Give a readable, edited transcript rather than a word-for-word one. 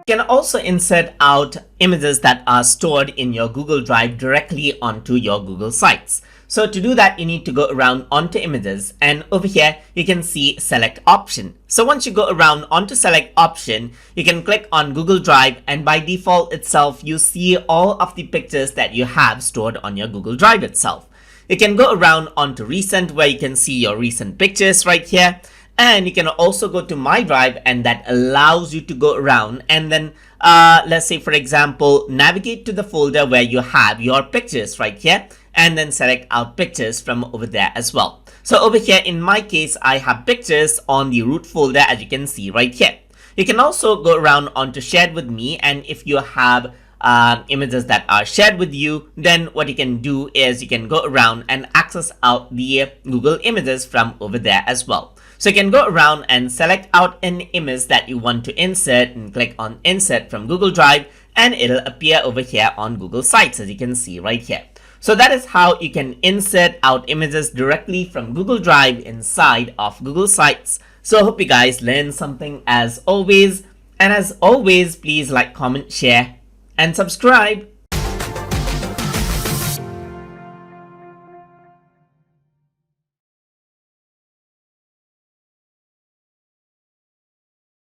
You can also insert out images that are stored in your Google Drive directly onto your Google Sites. So to do that, you need to go around onto images, and over here you can see select option. So once you go around onto select option, you can click on Google Drive, and by default itself you see all of the pictures that you have stored on your Google Drive itself. You can go around onto recent, where you can see your recent pictures right here. And you can also go to My Drive, and that allows you to go around and then let's say, for example, navigate to the folder where you have your pictures right here, and then select out pictures from over there as well. So over here, in my case, I have pictures on the root folder, as you can see right here. You can also go around onto shared with me, and if you have images that are shared with you, then what you can do is you can go around and access out the Google images from over there as well. So you can go around and select out an image that you want to insert and click on insert from Google Drive, and it'll appear over here on Google Sites, as you can see right here. So that is how you can insert out images directly from Google Drive inside of Google Sites. So I hope you guys learned something as always. And as always, please like, comment, share, and subscribe.